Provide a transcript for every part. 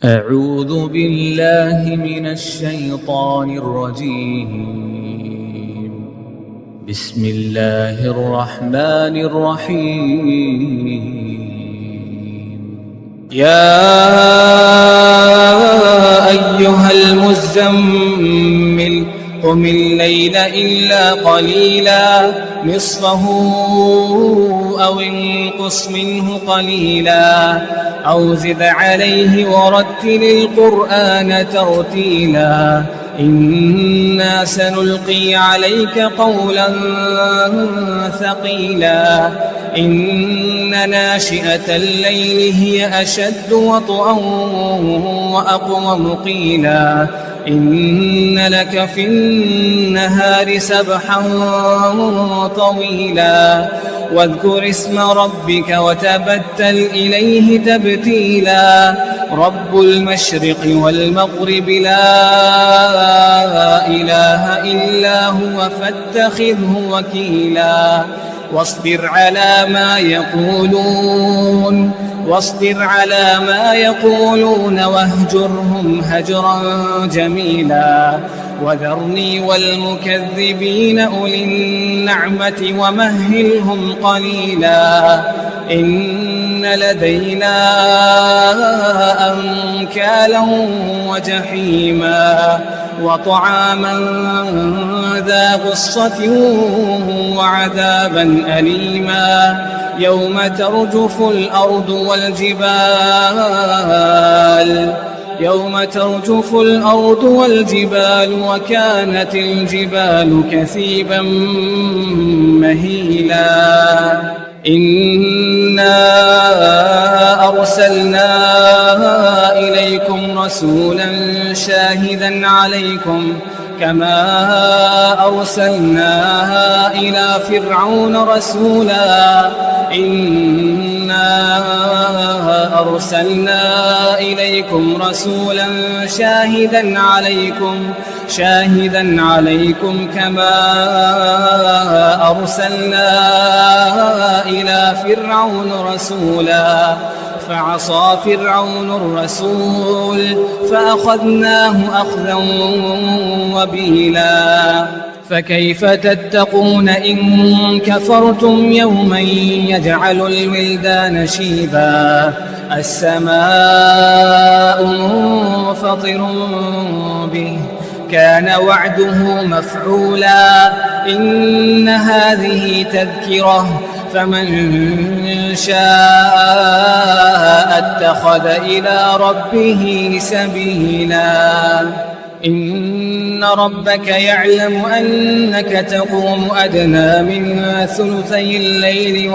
أعوذ بالله من الشيطان الرجيم. بسم الله الرحمن الرحيم. يا أيها المزمل قم الليل إلا قليلا نصفه أو انقص منه قليلا أو زد عليه ورتل القرآن ترتيلا إنا سنلقي عليك قولا ثقيلا إن ناشئة الليل هي أشد وطئا وأقوم قيلا إن لك في النهار سبحا طويلا واذكر اسم ربك وتبتل إليه تبتيلا رب المشرق والمغرب لا إله إلا هو فاتخذه وكيلا واصبر على ما يقولون واهجرهم هجرا جميلا وذرني والمكذبين أولي النعمة ومهلهم قليلا إن لدينا أنكالا وجحيما وطعاما ذا غصة وعذابا أليما يوم ترجف الأرض والجبال وكانت الجبال كثيبا مهيلا إنا أرسلنا إليكم رسولا شاهدا عليكم كما أرسلنا إلى فرعون رسولا إنا أرسلنا إليكم رسولا شاهدا عليكم كما أرسلنا إلى فرعون رسولا فعصى فرعون الرسول فأخذناه أخذا وبيلا فكيف تتقون إن كفرتم يوما يجعل الولدان شيبا السماء منفطر به كان وعده مفعولا إن هذه تذكرة فمن شاء اتخذ إلى ربه سبيلا إن ربك يعلم أنك تقوم أدنى من ثلثي الليل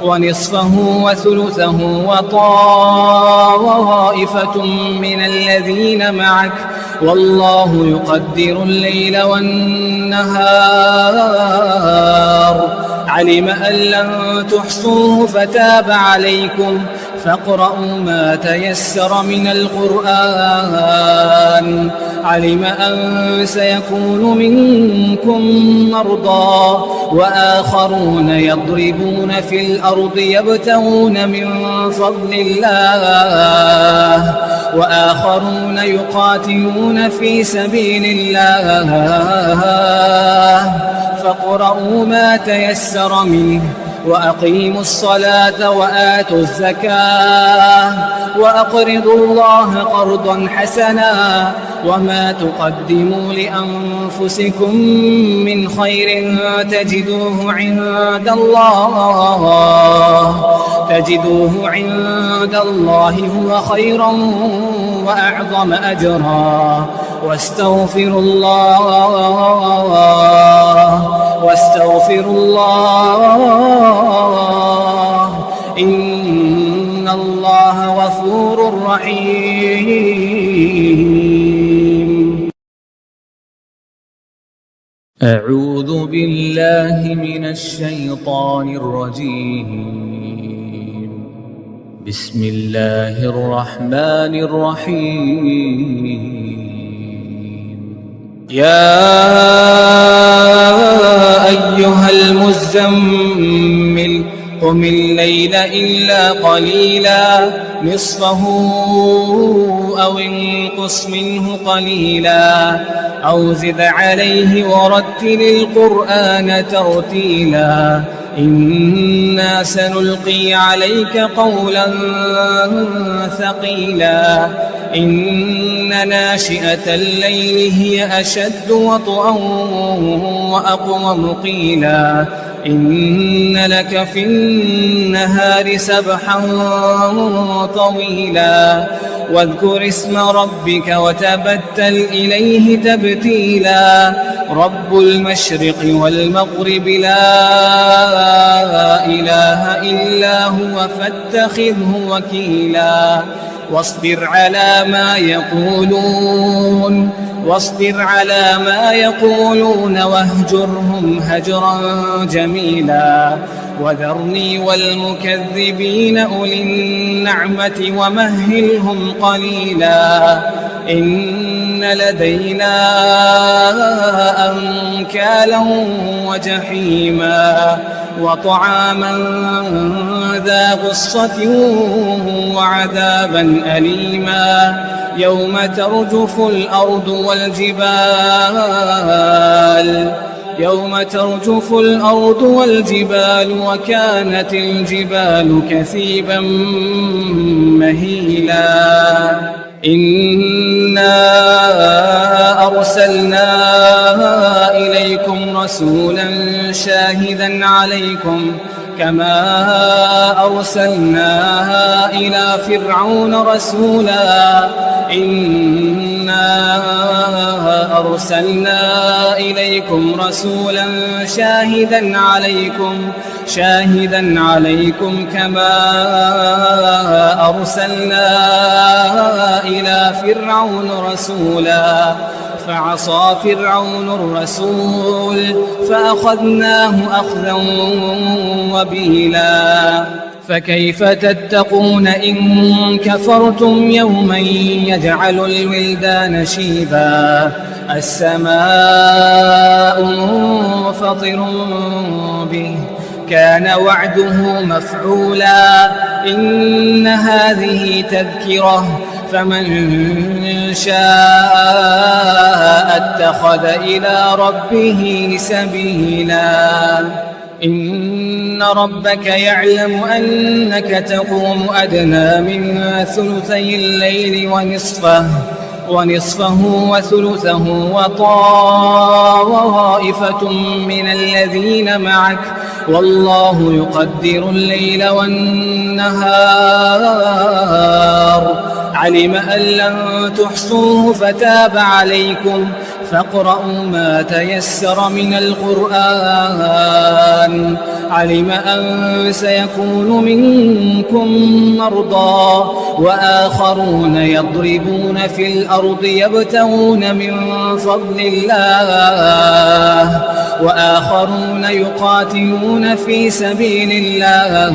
ونصفه وثلثه وطائفة من الذين معك والله يقدر الليل والنهار علم أن لن تحصوه فتاب عليكم فاقرؤوا ما تيسر من القرآن علم أن سيكون منكم مرضى وآخرون يضربون في الأرض يبتغون من فضل الله وآخرون يقاتلون في سبيل الله فاقرؤوا ما تيسر منه وأقيموا الصلاة وآتوا الزكاة وأقرضوا الله قرضا حسنا وما تقدموا لأنفسكم من خير تجدوه عند الله هو خيرا وأعظم أجرا واستغفروا الله إن الله غفور رحيم. أعوذ بالله من الشيطان الرجيم. بسم الله الرحمن الرحيم. يا أيها المزمل قم الليل إلا قليلا نصفه أو انقص منه قليلا أو زد عليه ورتل القرآن ترتيلا إنا سنلقي عليك قولا ثقيلا إن ناشئة الليل هي أشد وطئا وأقوم قيلا إن لك في النهار سبحا طويلا واذكر اسم ربك وتبتل إليه تبتيلا رب المشرق والمغرب لا إله إلا هو فاتخذه وكيلا واصبر على ما يقولون واهجرهم هجرا جميلا وذرني والمكذبين أولي النعمة ومهلهم قليلا إن لدينا أنكالا وجحيما وطعاما ذا غصة وعذابا أليما يوم ترجف الأرض والجبال وكانت الجبال كثيبا مهيلا إنا أرسلنا إليكم رسولا شاهدا عليكم كما أرسلنا إلى فرعون رسولا إنا أرسلنا إليكم رسولا شاهدا عليكم كما أرسلنا إلى فرعون رسولا فعصى فرعون الرسول فأخذناه أخذا وبيلا فكيف تتقون إن كفرتم يوما يجعل الولدان شيبا السماء منفطر به كان وعده مفعولا إن هذه تذكرة فمن شاء اتخذ إلى ربه سبيلا إن ربك يعلم أنك تقوم أدنى من ثلثي الليل ونصفه وثلثه وطائفة من الذين معك والله يقدر الليل والنهار علم أن لن تحصوه فتاب عليكم فاقرؤوا ما تيسر من القرآن علم أن سيكون منكم مرضى وآخرون يضربون في الأرض يبتغون من فضل الله وآخرون يقاتلون في سبيل الله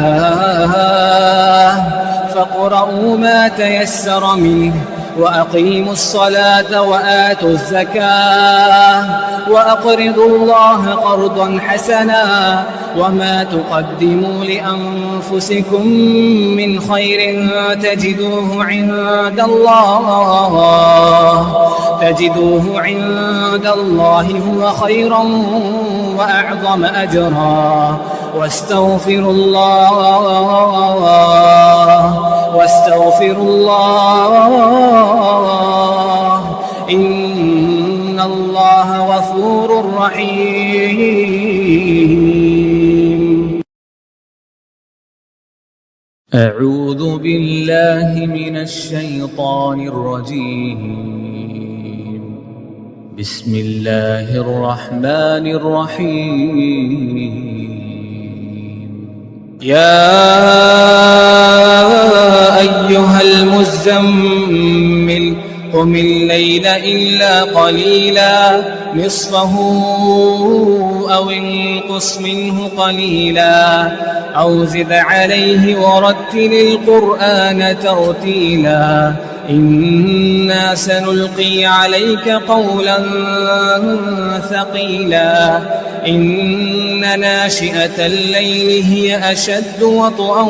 فاقرؤوا ما تيسر منه وأقيموا الصلاة وآتوا الزكاة وأقرضوا الله قرضا حسنا وما تقدموا لأنفسكم من خير تجدوه عند الله هو خيرا وأعظم أجرا واستغفروا الله إن الله غفور رحيم. أعوذ بالله من الشيطان الرجيم. بسم الله الرحمن الرحيم. يا أيها المزمل قم الليل إلا قليلا نصفه أو انقص منه قليلا أو زد عليه ورتل القرآن ترتيلا إنا سنلقي عليك قولا ثقيلا إن ناشئة الليل هي أشد وطئا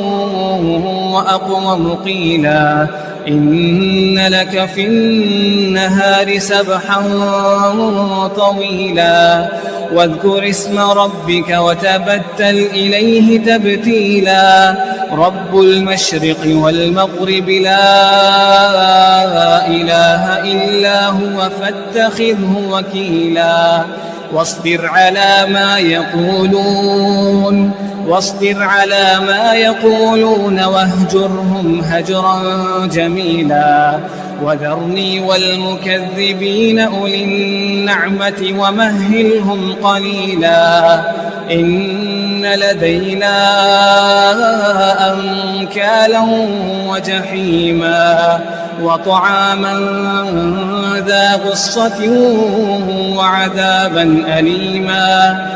وأقوم قيلا إن لك في النهار سبحا طويلا واذكر اسم ربك وتبتل إليه تبتيلا رب المشرق والمغرب لا إله إلا هو فاتخذه وكيلا واصبر على ما يقولون واهجرهم هجرا جميلا وذرني والمكذبين أولي النعمة ومهلهم قليلا إن لدينا أنكالا وجحيما وطعاما ذا غصة وعذابا أليما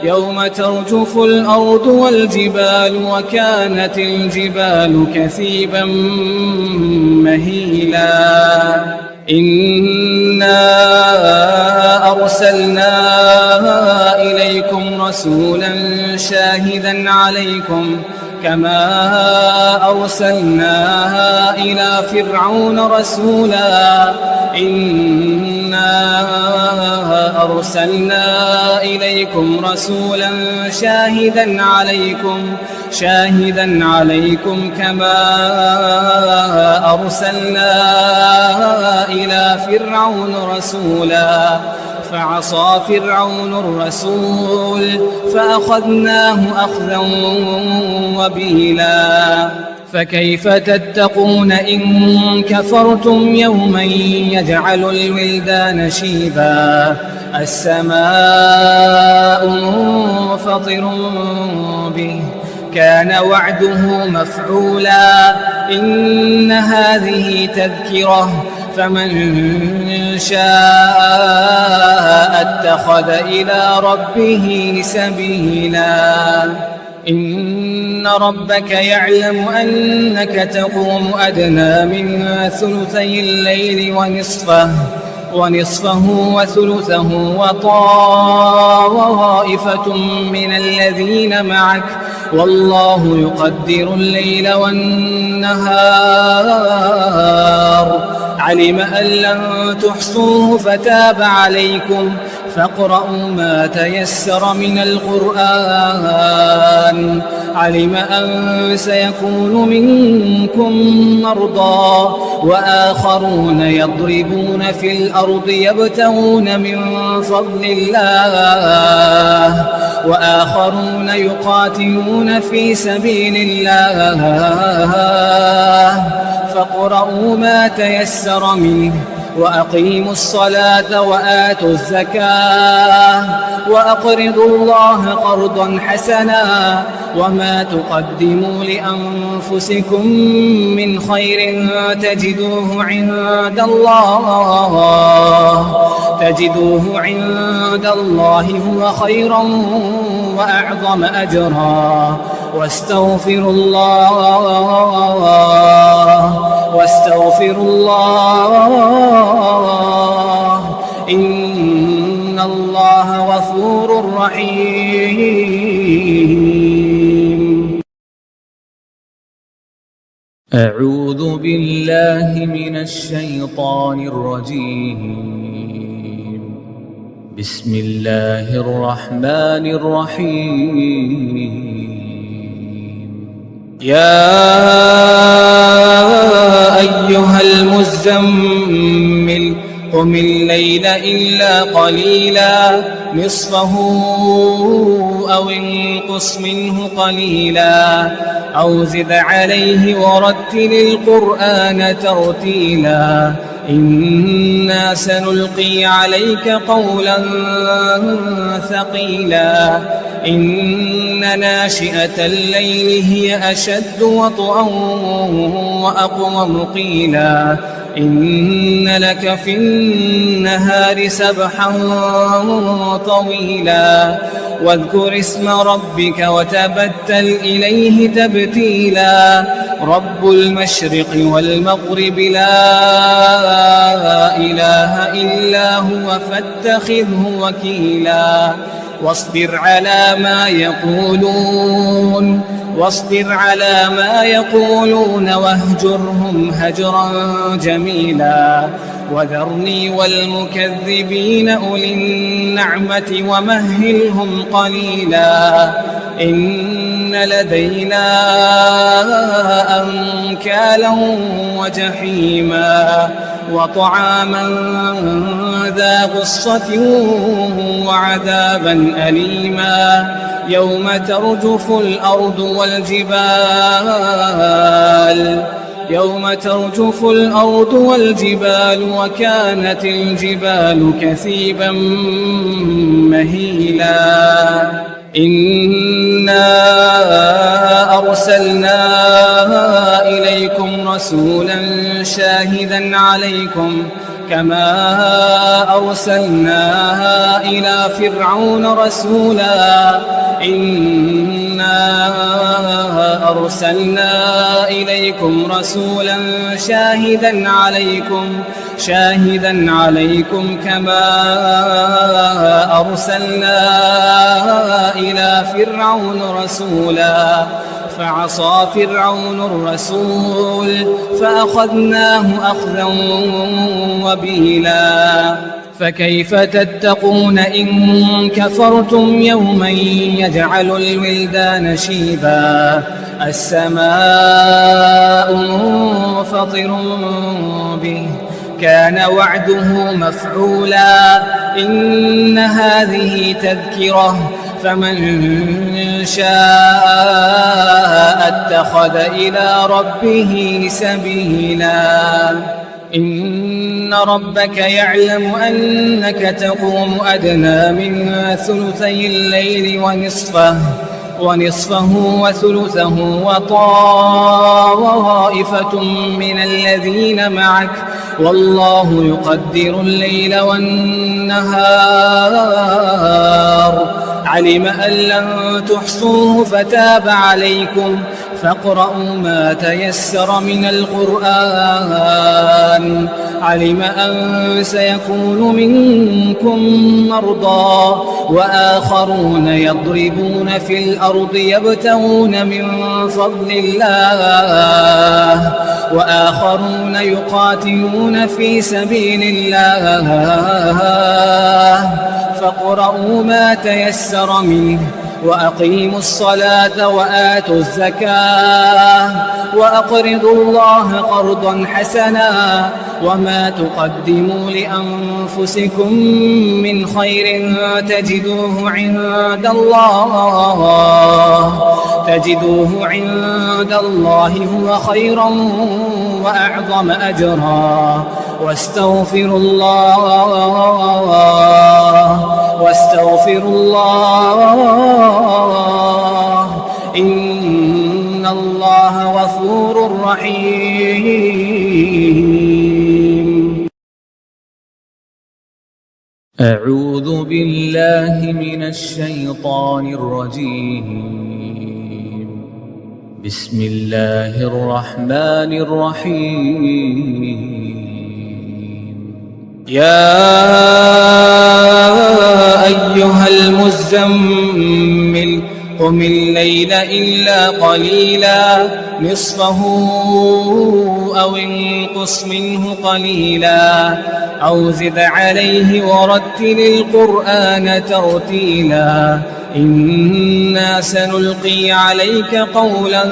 يوم ترجف الأرض والجبال وكانت الجبال كثيبا مهيلا إنا أرسلنا إليكم رسولا شاهدا عليكم كما أرسلنا إلى فرعون رسولا إنا أرسلنا إليكم رسولا شاهدا عليكم كما أرسلنا إلى فرعون رسولا فعصى فرعون الرسول فأخذناه أخذا وبيلا فكيف تتقون إن كفرتم يوما يجعل الولدان شيبا السماء منفطر به كان وعده مفعولا إن هذه تذكرة فمن شاء اتخذ إلى ربه سبيلا إن ربك يعلم أنك تقوم أدنى من ثلثي الليل ونصفه وثلثه وطائفة من الذين معك والله يقدر الليل والنهار علم أن لن تحصوه فتاب عليكم فاقرؤوا ما تيسر من القرآن علم أن سيكون منكم مرضى وآخرون يضربون في الأرض يبتغون من فضل الله وآخرون يقاتلون في سبيل الله فاقرؤوا ما تيسر منه وأقيموا الصلاة وآتوا الزكاة وأقرضوا الله قرضا حسنا وما تقدموا لأنفسكم من خير تجدوه عند الله هو خيرا وأعظم أجرا واستغفروا الله إن الله غفور رحيم. أعوذ بالله من الشيطان الرجيم. بسم الله الرحمن الرحيم. يا أيها المزمل قم الليل إلا قليلا نصفه أو انقص منه قليلا أو زد عليه ورتل القرآن ترتيلا إنا سنلقي عليك قولا ثقيلا إن ناشئة الليل هي أشد وطئا وأقوم قيلا إن لك في النهار سبحا طويلا واذكر اسم ربك وتبتل إليه تبتيلا رب المشرق والمغرب لا إله إلا هو فاتخذه وكيلا واصبر على ما يقولون واهجرهم هجرا جميلا وذرني والمكذبين أولي النعمة ومهلهم قليلا إن لدينا أنكالا وجحيما وطعاما ذا غصة وعذابا أليما يوم ترجف الأرض والجبال وكانت الجبال كثيبا مهيلا إنا أرسلنا إليكم رسولا شاهدا عليكم كما أرسلنا إلى فرعون رسولا إنا أرسلنا إليكم رسولا شاهدا عليكم كما أرسلنا إلى فرعون رسولا فعصى فرعون الرسول فأخذناه أخذا وبيلا فكيف تتقون إن كفرتم يوما يجعل الولدان شيبا السماء منفطر به كان وعده مفعولا إن هذه تذكرة فمن شاء اتخذ إلى ربه سبيلا إن ربك يعلم أنك تقوم أدنى من ثلثي الليل ونصفه وثلثه وطائفة من الذين معك والله يقدر الليل والنهار علم أن لن تحصوه فتاب عليكم فاقرؤوا ما تيسر من القرآن علم أن سيكون منكم مرضى وآخرون يضربون في الأرض يبتغون من فضل الله وآخرون يقاتلون في سبيل الله فاقرؤوا ما تيسر منه وأقيموا الصلاة وآتوا الزكاة وأقرضوا الله قرضا حسنا وما تقدموا لأنفسكم من خير تجدوه عند الله هو خيرا وأعظم أجرا واستغفروا الله إن الله غفور رحيم أعوذ بالله من الشيطان الرجيم بسم الله الرحمن الرحيم يا أيها المزمل قم الليل إلا قليلا نصفه أو انقص منه قليلا أو زد عليه ورتل القرآن ترتيلا إنا سنلقي عليك قولا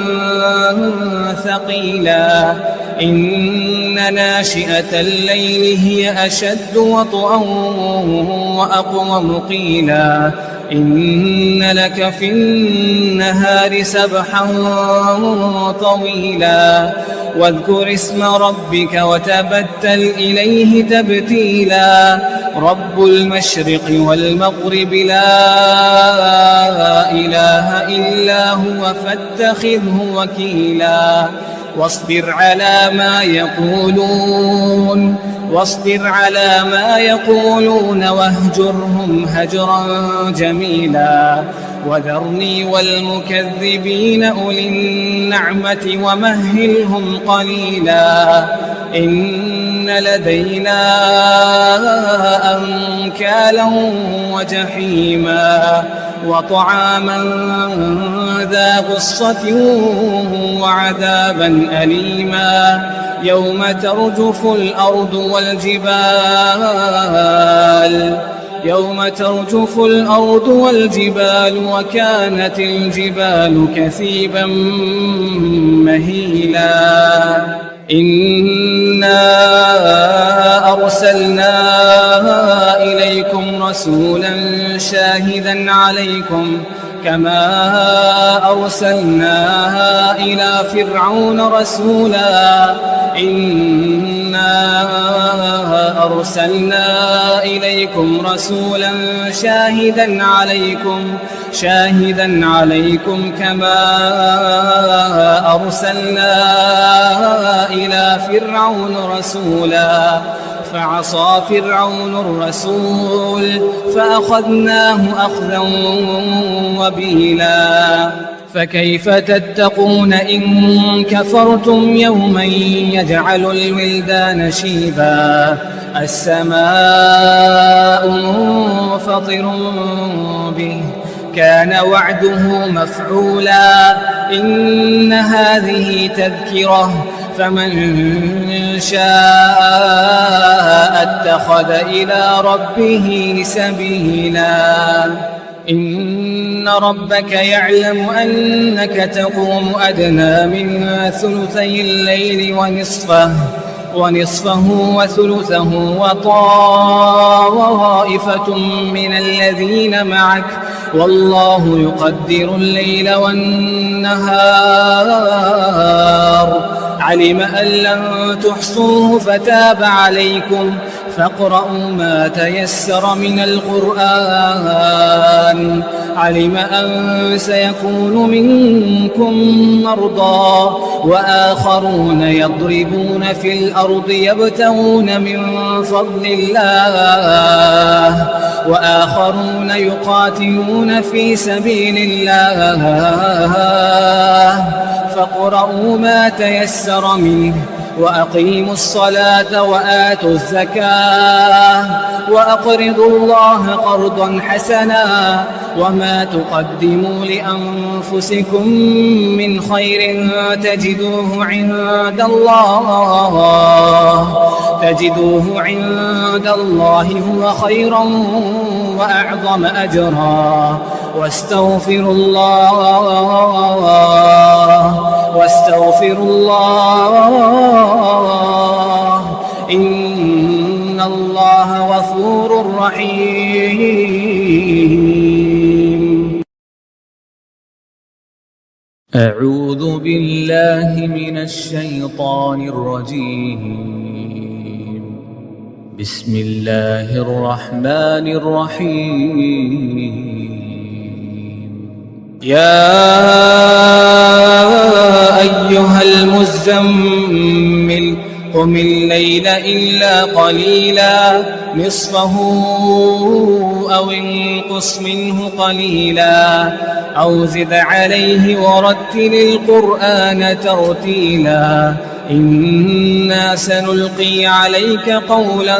ثقيلا إن ناشئة الليل هي أشد وطئا وأقوم قيلا إن لك في النهار سبحا طويلا واذكر اسم ربك وتبتل إليه تبتيلا رب المشرق والمغرب لا إله إلا هو فاتخذه وكيلا واصبر على ما يقولون واهجرهم هجرا جميلا وذرني والمكذبين أولي النعمة ومهلهم قليلا إن لدينا أنكالا وجحيما وطعاما ذا غصة وعذابا أليما يوم ترجف الأرض والجبال وكانت الجبال كثيبا مهيلا إنا أرسلنا إليكم رسولا شاهدا عليكم كما أرسلنا إلى فرعون رسولا إنا أرسلنا إليكم رسولا شاهدا عليكم كما أرسلنا إلى فرعون رسولا فعصى فرعون الرسول فأخذناه أخذا وبيلا فكيف تتقون إن كفرتم يوما يجعل الولدان شيبا السماء منفطر به كان وعده مفعولا إن هذه تذكرة فمن شاء اتخذ إلى ربه سبيلا إن ربك يعلم أنك تقوم أدنى من ثلثي الليل ونصفه وثلثه وطائفة من الذين معك والله يقدر الليل والنهار علم أن لن تحصوه فتاب عليكم فاقرؤوا ما تيسر من القرآن علم أن سيكون منكم مرضى وآخرون يضربون في الأرض يبتغون من فضل الله وآخرون يقاتلون في سبيل الله فاقرؤوا ما تيسر منه وأقيموا الصلاة وآتوا الزكاة وأقرضوا الله قرضا حسنا وما تقدموا لأنفسكم من خير تجدوه عند الله هو خيرا وأعظم أجرا واستغفروا الله إن الله غفور رحيم. أعوذ بالله من الشيطان الرجيم. بسم الله الرحمن الرحيم. يا أيها المزمل قم الليل إلا قليلا نصفه أو انقص منه قليلا أو زد عليه ورتل القرآن ترتيلا إنا سنلقي عليك قولا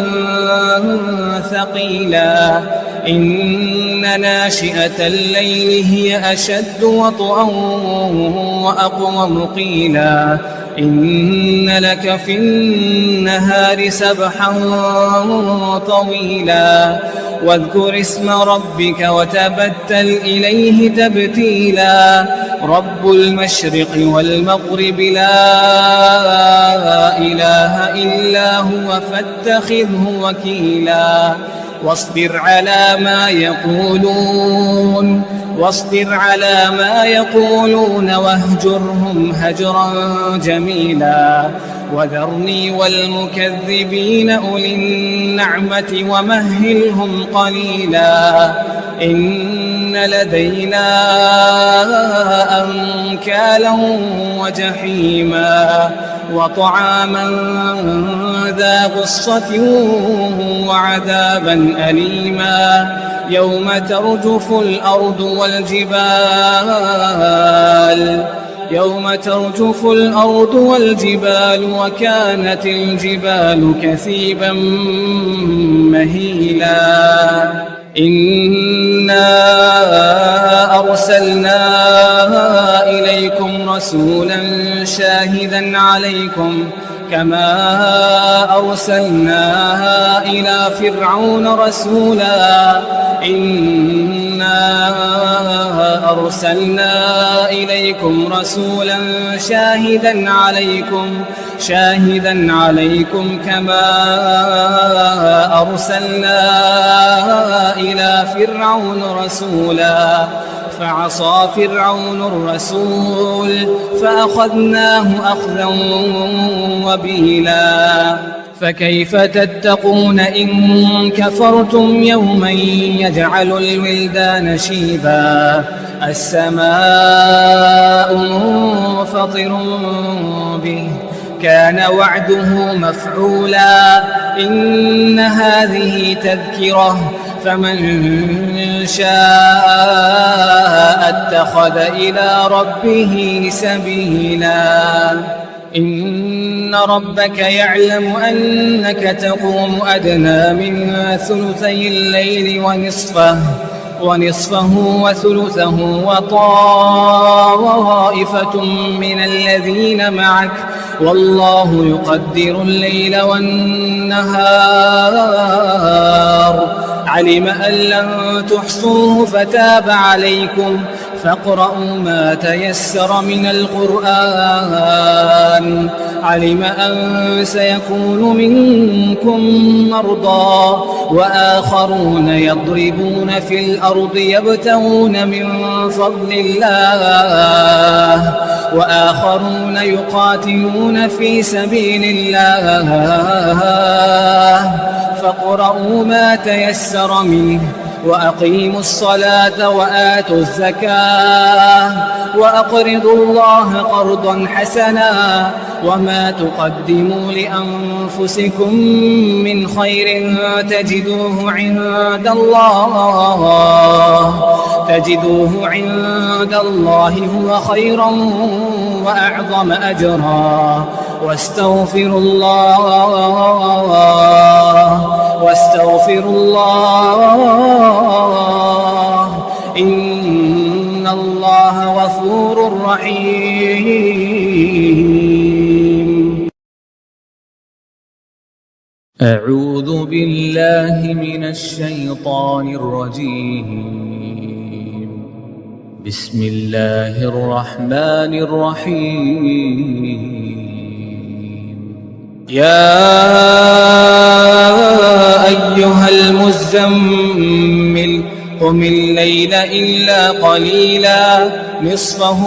ثقيلا إن ناشئة الليل هي أشد وطئا وأقوم قيلا إن لك في النهار سبحا طويلا واذكر اسم ربك وتبتل إليه تبتيلا رب المشرق والمغرب لا إله إلا هو فاتخذه وكيلا واصبر على ما يقولون واهجرهم هجرا جميلا وذرني والمكذبين أولي النعمة ومهلهم قليلا إن لدينا أنكالا وجحيما وطعاما ذا غصة وعذابا أليما يوم ترجف الأرض والجبال وكانت الجبال كثيبا مهيلا إنا أرسلنا إليكم رسولا شاهدا عليكم كما أرسلنا إلى فرعون رسولا إنا أرسلنا إليكم رسولا شاهدا عليكم كما أرسلنا إلى فرعون رسولا فعصى فرعون الرسول فأخذناه أخذا وبيلا فكيف تتقون إن كفرتم يوما يجعل الولدان شيبا السماء منفطر به كان وعده مفعولا إن هذه تذكرة فمن شاء اتخذ إلى ربه سبيلا إن ربك يعلم أنك تقوم أدنى من ثلثي الليل ونصفه وثلثه وطائفة من الذين معك والله يقدر الليل والنهار علم أن لن تحصوه فتاب عليكم فاقرؤوا ما تيسر من القرآن علم أن سيكون منكم مرضى وآخرون يضربون في الأرض يبتغون من فضل الله وآخرون يقاتلون في سبيل الله فاقرؤوا ما تيسر منه وأقيموا الصلاة وآتوا الزكاة وأقرضوا الله قرضا حسنا وما تقدموا لأنفسكم من خير تجدوه عند الله هو خيرا وأعظم أجرا واستغفروا الله إن الله غفور رحيم. أعوذ بالله من الشيطان الرجيم. بسم الله الرحمن الرحيم. يا أيها المزمل قم الليل إلا قليلا نصفه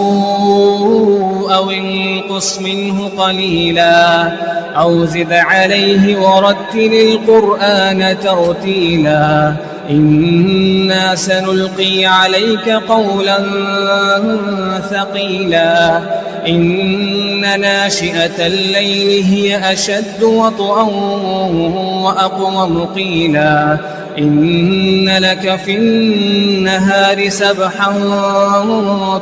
أو انقص منه قليلا أو زد عليه ورتل القرآن ترتيلا إنا سنلقي عليك قولا ثقيلا إن ناشئة الليل هي أشد وطئا وأقوم قيلا إن لك في النهار سبحا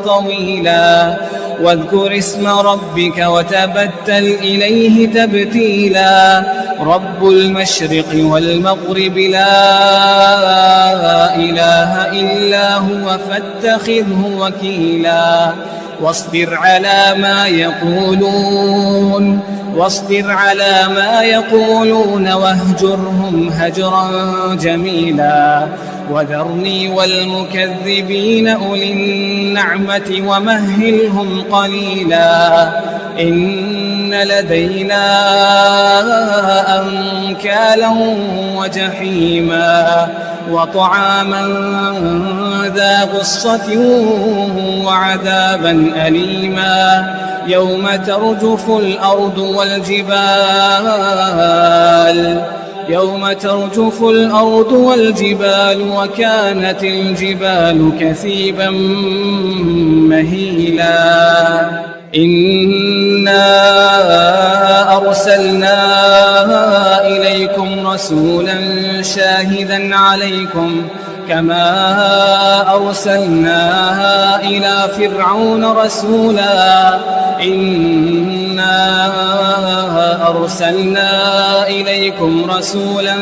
طويلا واذكر اسم ربك وتبتل إليه تبتيلا رب المشرق والمغرب لا إله إلا هو فاتخذه وكيلا واصبر على ما يقولون واهجرهم هجرا جميلا وذرني والمكذبين أولي النعمة ومهلهم قليلا إن لدينا أنكالا وجحيما وطعاما ذا غصة وعذابا أليما يوم ترجف الأرض يوم ترجف الأرض والجبال وكانت الجبال كثيبا مهيلا إنا أرسلنا إليكم رسولا شاهدا عليكم كما أرسلنا إلى فرعون رسولا إنا أرسلنا إليكم رسولا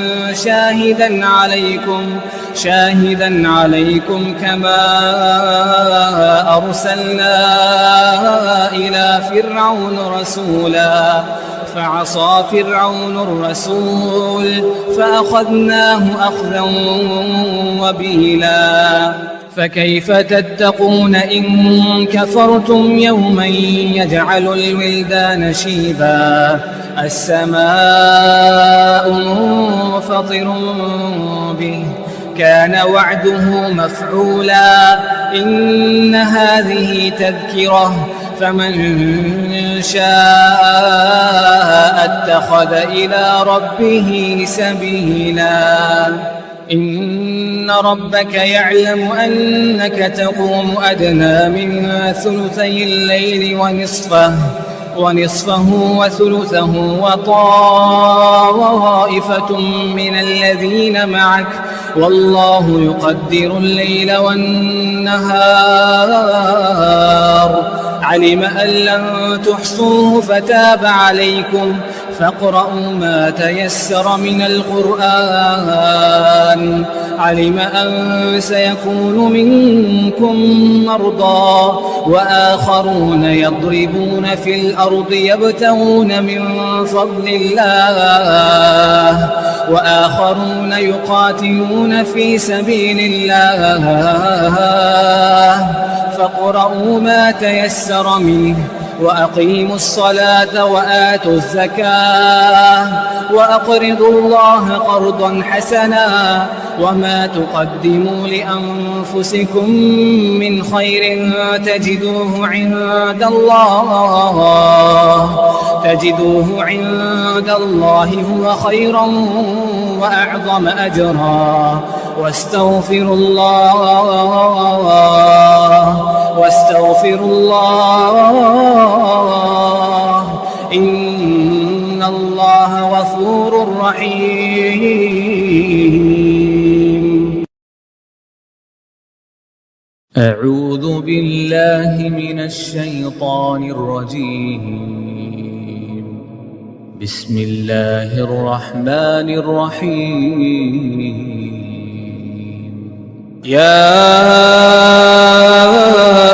شاهدا عليكم كما أرسلنا إلى فرعون رسولا فعصى فرعون الرسول فأخذناه أخذا وبيلا فكيف تتقون إن كفرتم يوما يجعل الولدان شيبا السماء منفطر به كان وعده مفعولا إن هذه تذكرة فمن شاء اتخذ إلى ربه سبيلا إن ربك يعلم أنك تقوم أدنى من ثلثي الليل ونصفه وثلثه وطائفة من الذين معك والله يقدر الليل والنهار علم أن لن تحصوه فتاب عليكم فاقرؤوا ما تيسر من القرآن علم أن سيكون منكم مرضى وآخرون يضربون في الأرض يبتغون من فضل الله وآخرون يقاتلون في سبيل الله فاقرؤوا ما تيسر منه وأقيموا الصلاة وآتوا الزكاة وأقرضوا الله قرضا حسنا وما تقدموا لأنفسكم من خير تجدوه عند الله هو خيرا وأعظم أجرا واستغفروا الله إن الله غفور رحيم أعوذ بالله من الشيطان الرجيم بسم الله الرحمن الرحيم يا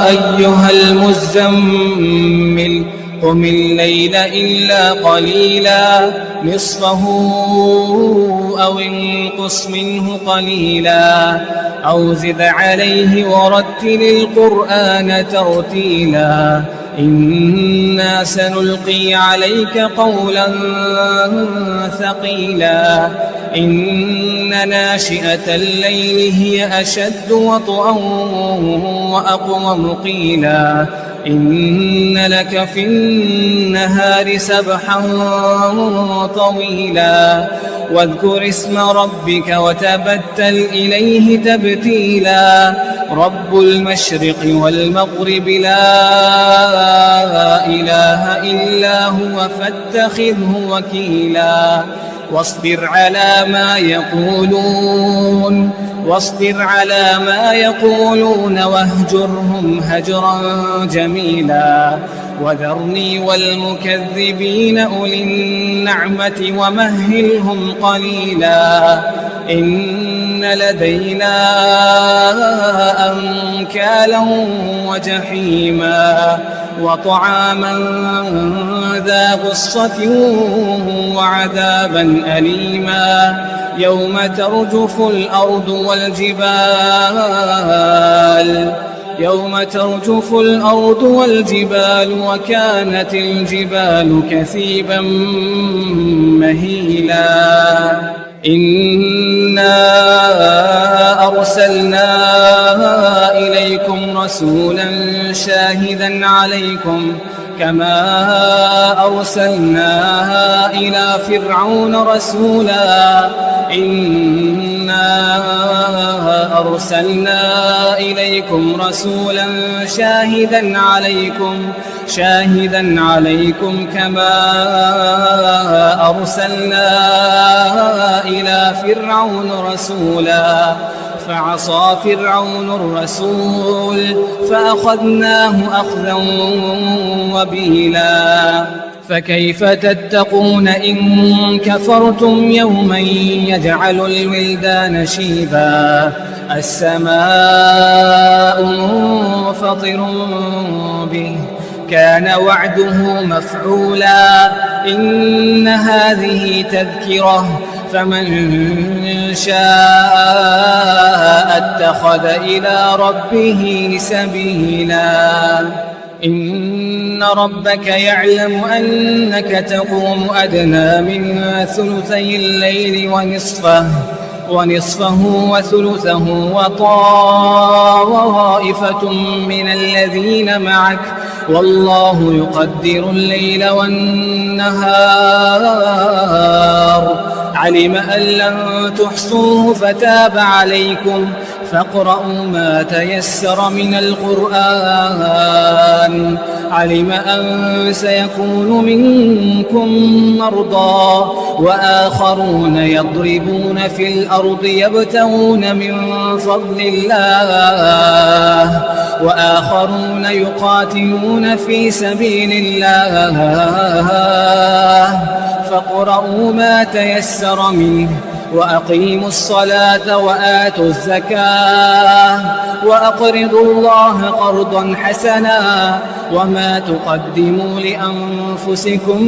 أيها المزمل قم الليل إلا قليلا نصفه أو انقص منه قليلا أو زد عليه ورتل القرآن ترتيلا إنا سنلقي عليك قولا ثقيلا إن ناشئة الليل هي أشد وطئا وأقوم قيلا إن لك في النهار سبحا طويلا واذكر اسم ربك وتبتل إليه تبتيلا رب المشرق والمغرب لا إله إلا هو فاتخذه وكيلا واصبر على ما يقولون واهجرهم هجرا جميلا وذرني والمكذبين أولي النعمة ومهلهم قليلا إن لدينا أنكالا وجحيما وطعاما ذا غصة وعذابا أليما يوم ترجف الأرض والجبال وكانت الجبال كثيبا مهيلا إنا أرسلنا إليكم رسولا شاهدا عليكم كما أرسلنا إلى فرعون رسولا إنا أرسلنا إليكم رسولا شاهدا عليكم كما أرسلنا إلى فرعون رسولا فعصى فرعون الرسول فأخذناه أخذا وبيلا فكيف تتقون إن كفرتم يوما يجعل الولدان شيبا السماء منفطر به كان وعده مفعولا إن هذه تذكرة فمن شاء اتخذ إلى ربه سبيلا إن ربك يعلم أنك تقوم أدنى من ثلثي الليل ونصفه وثلثه وطائفة من الذين معك والله يقدر الليل والنهار علم أن لن تحصوه فتاب عليكم فاقرؤوا ما تيسر من القرآن علم أن سيكون منكم مرضى وآخرون يضربون في الأرض يبتغون من فضل الله وآخرون يقاتلون في سبيل الله فاقرؤوا ما تيسر منه وأقيموا الصلاة وآتوا الزكاة وأقرضوا الله قرضا حسنا وما تقدموا لأنفسكم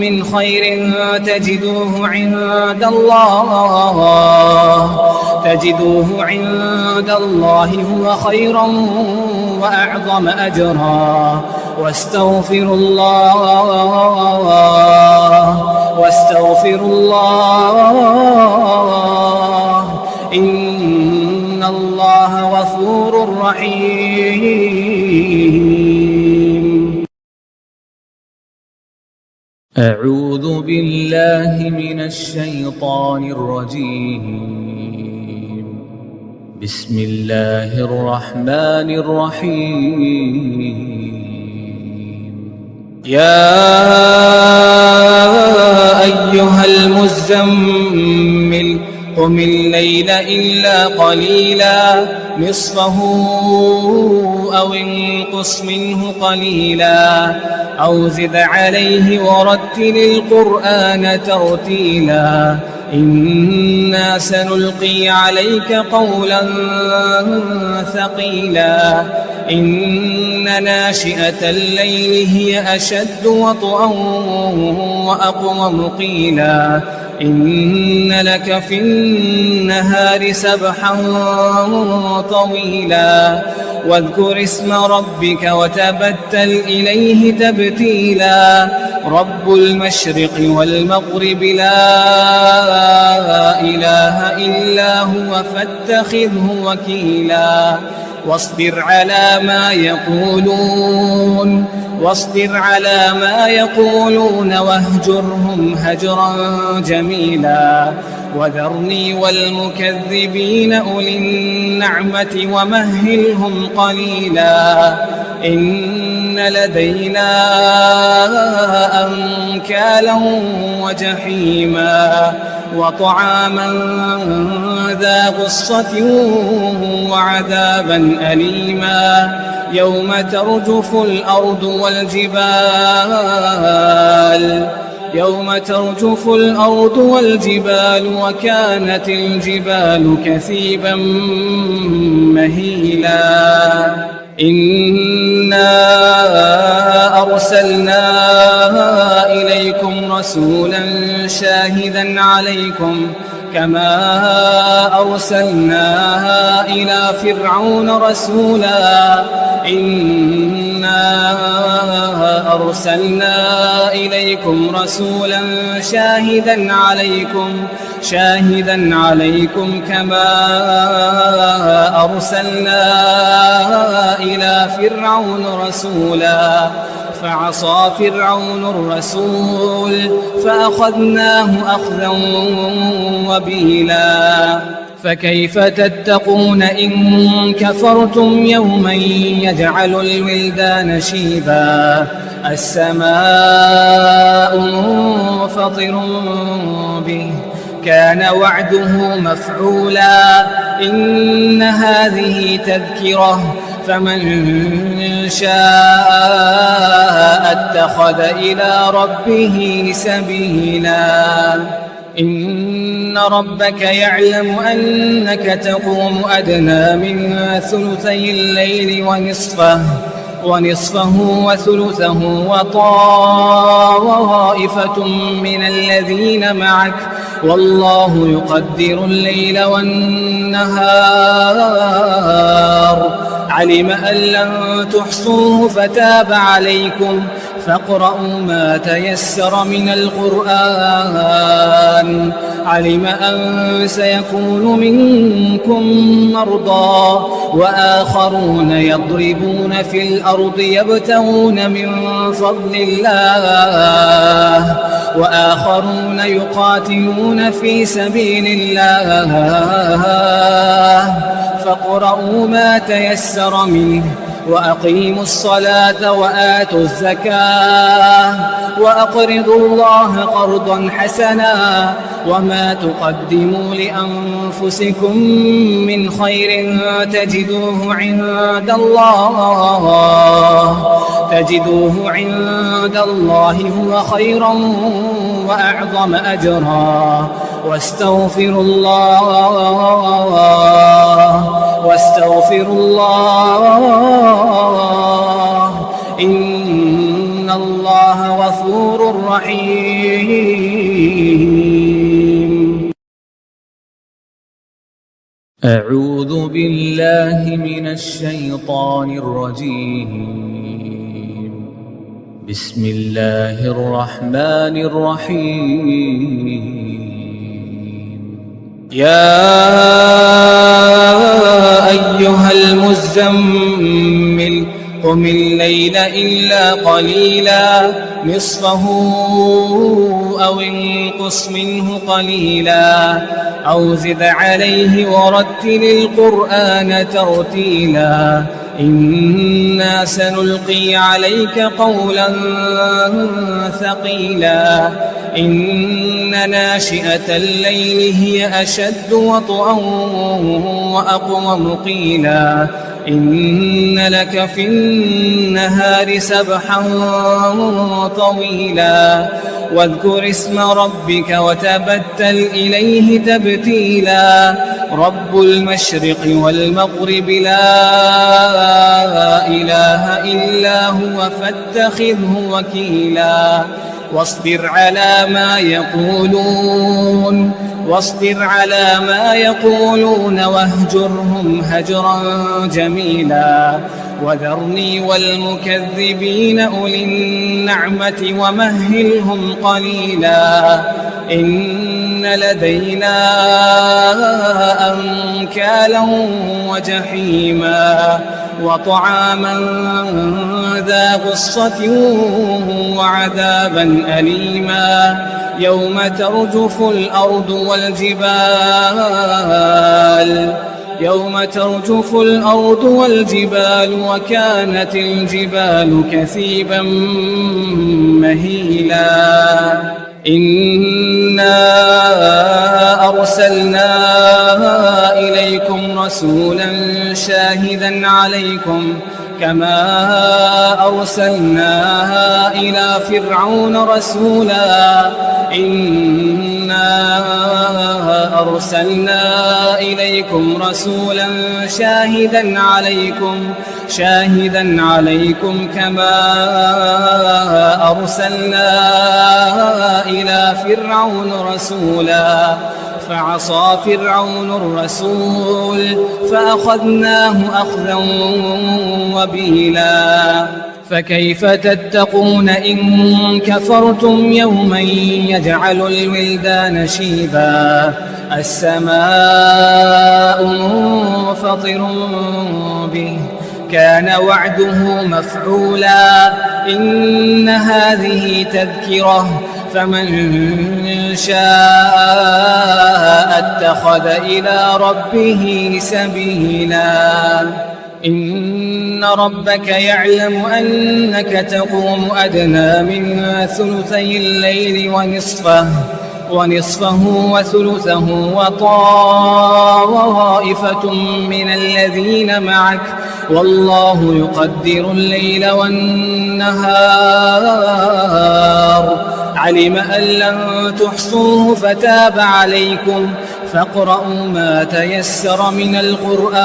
من خير تجدوه عند الله هو خيرا وأعظم أجرا واستغفروا الله إن الله غفور رحيم. أعوذ بالله من الشيطان الرجيم. بسم الله الرحمن الرحيم. يا أيها المزمل قم الليل إلا قليلا نصفه أو انقص منه قليلا أو زد عليه ورتل القرآن ترتيلا إنا سنلقي عليك قولا ثقيلا إن ناشئة الليل هي أشد وطئا وأقوم قيلا إن لك في النهار سبحا طويلا واذكر اسم ربك وتبتل إليه تبتيلا رب المشرق والمغرب لا إله إلا هو فاتخذه وكيلا واصبر على ما يقولون واهجرهم هجرا جميلا وذرني والمكذبين أولي النعمة ومهلهم قليلا إن لدينا أنكالا وجحيما وطعاما ذا غصة وعذابا أليما يوم ترجف الأرض والجبال وكانت الجبال كثيبا مهيلا إنا أرسلنا إليكم رسولا شاهدا عليكم كما أرسلنا إلى فرعون رسولا إنا أرسلنا إليكم رسولا شاهدا عليكم شاهدا عليكم كما أرسلنا إلى فرعون رسولا فعصى فرعون الرسول فأخذناه أخذا وبيلا فكيف تتقون إن كفرتم يوما يجعل الولدان شيبا السماء منفطر به كان وعده مفعولا إن هذه تذكرة فمن شاء اتخذ إلى ربه سبيلا إن ربك يعلم أنك تقوم أدنى من ثلثي الليل ونصفه وثلثه وطائفة من الذين معك والله يقدر الليل والنهار علم أن لن تحصوه فتاب عليكم فاقرؤوا ما تيسر من القرآن علم أن سيكون منكم مرضى وآخرون يضربون في الأرض يبتغون من فضل الله وآخرون يقاتلون في سبيل الله فاقرؤوا ما تيسر منه وأقيموا الصلاة وآتوا الزكاة وأقرضوا الله قرضا حسنا وما تقدموا لأنفسكم من خير تجدوه عند الله هو خيرا وأعظم أجرا واستغفروا الله إن الله غفور رحيم. أعوذ بالله من الشيطان الرجيم. بسم الله الرحمن الرحيم. يا أيها المزمل قم الليل إلا قليلا نصفه أو انقص منه قليلا أو زد عليه ورتل القرآن ترتيلا إنا سنلقي عليك قولا ثقيلا إن ناشئة الليل هي أشد وطئا وأقوم قيلا إن لك في النهار سبحا طويلا واذكر اسم ربك وتبتل إليه تبتيلا رب المشرق والمغرب لا إله إلا هو فاتخذه وكيلا واصبر على ما يقولون واهجرهم هجرا جميلا وذرني والمكذبين أولي النعمة ومهلهم قليلا إن لدينا أنكالا وجحيما وطعاما ذا غصة وعذابا أليما يوم ترجف الأرض والجبال وكانت الجبال كثيبا مهيلا إنا أرسلنا إليكم رسولا شاهدا عليكم كما أرسلنا إلى فرعون رسولا إنا أرسلنا إليكم رسولا شاهدا عليكم كما أرسلنا إلى فرعون رسولا فعصى فرعون الرسول فأخذناه أخذا وبيلا فكيف تتقون إن كفرتم يوما يجعل الولدان شيبا السماء منفطر به كان وعده مفعولا إن هذه تذكرة فمن شاء اتخذ إلى ربه سبيلا إن ربك يعلم أنك تقوم أدنى من ثلثي الليل ونصفه وثلثه وطائفة من الذين معك والله يقدر الليل والنهار علم أن لن تحصوه فتاب عليكم فاقرؤوا ما تيسر من القرآن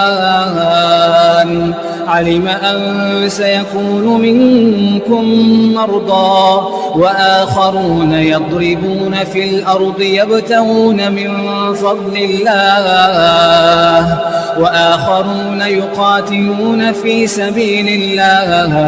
علم أن سيكون منكم مرضى وآخرون يضربون في الأرض يبتغون من فضل الله وآخرون يقاتلون في سبيل الله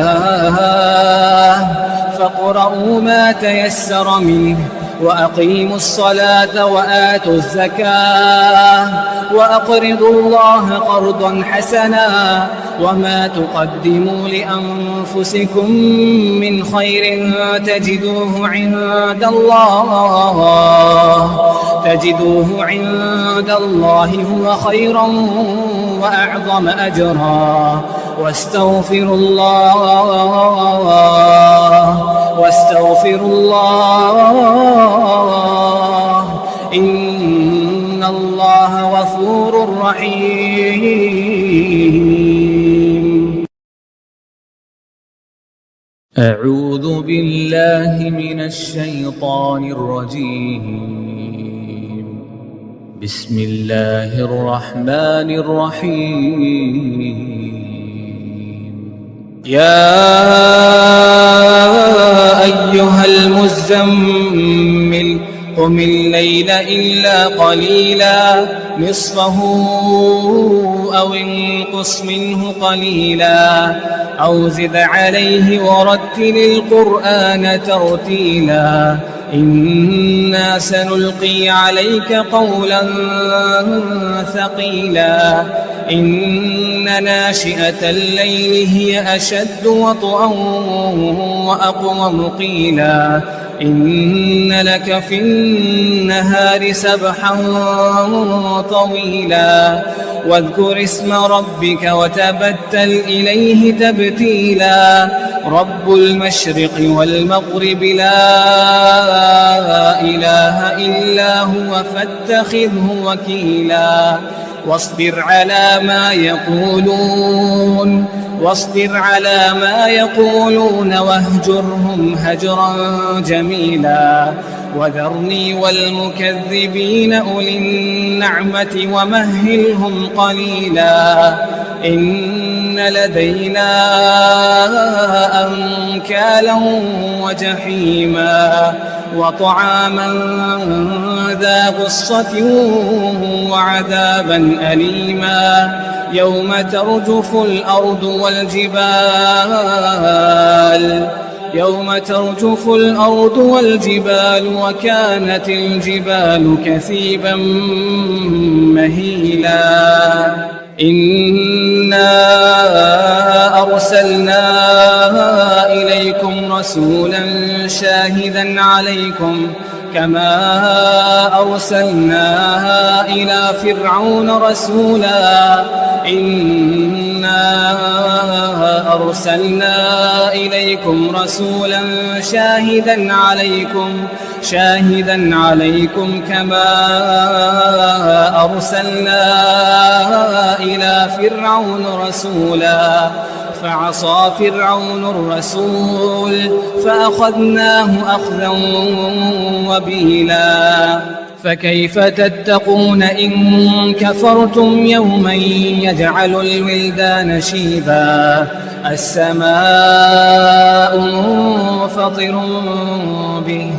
فاقرؤوا ما تيسر منه وأقيموا الصلاة وآتوا الزكاة وأقرضوا الله قرضا حسنا وما تقدموا لأنفسكم من خير تجدوه عند الله هو خيرا وأعظم أجرا واستغفروا الله إن الله غفور رحيم. أعوذ بالله من الشيطان الرجيم. بسم الله الرحمن الرحيم. يا أيها المزمل قم الليل إلا قليلا نصفه أو انقص منه قليلا أو زد عليه ورتل القرآن ترتيلا إنا سنلقي عليك قولا ثقيلا إن ناشئة الليل هي أشد وطئا وأقوم قيلا إن لك في النهار سبحا طويلا واذكر اسم ربك وتبتل إليه تبتيلا رب المشرق والمغرب لا إله إلا هو فاتخذه وكيلا واصبر على ما يقولون واهجرهم هجرا جميلا وذرني والمكذبين أولي النعمة ومهلهم قليلا إن لدينا أنكالا وجحيما وطعاما ذا غصة وعذابا أليما يوم ترجف الأرض والجبال وكانت الجبال كثيبا مهيلا إنا أرسلنا إليكم رسولا شاهدا عليكم كما أرسلنا إلى فرعون رسولا إنا أرسلنا إليكم رسولا شاهدا عليكم كما أرسلنا إلى فرعون رسولا فعصى فرعون الرسول فأخذناه أخذا وبيلا فكيف تتقون إن كفرتم يوما يجعل الولدان شيبا السماء منفطر به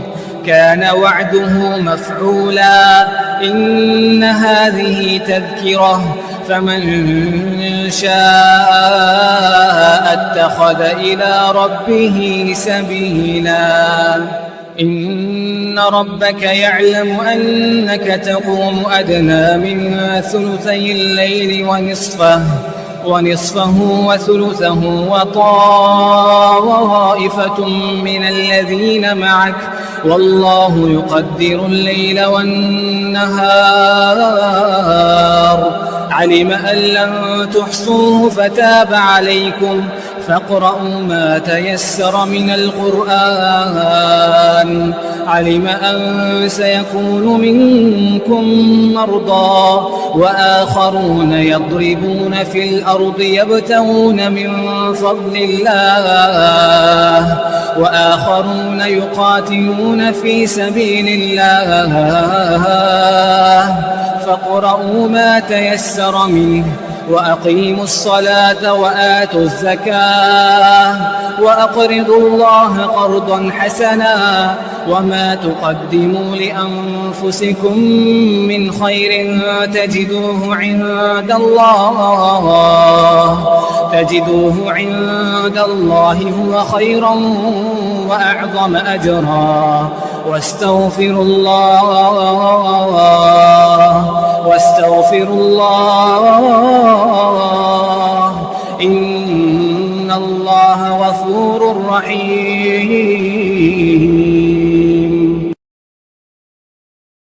كان وعده مفعولا إن هذه تذكرة فمن شاء اتخذ إلى ربه سبيلا إن ربك يعلم أنك تقوم أدنى من ثلثي الليل ونصفه وثلثه وطائفة من الذين معك والله يقدر الليل والنهار علم أن لن تحصوه فتاب عليكم فاقرؤوا ما تيسر من القرآن علم أن سيكون منكم مرضى وآخرون يضربون في الأرض يبتغون من فضل الله وآخرون يقاتلون في سبيل الله فاقرؤوا ما تيسر منه وأقيموا الصلاة وآتوا الزكاة وأقرضوا الله قرضا حسنا وما تقدموا لأنفسكم من خير تجدوه عند الله هو خيرا وأعظم أجرا واستغفروا الله إن الله غفور رحيم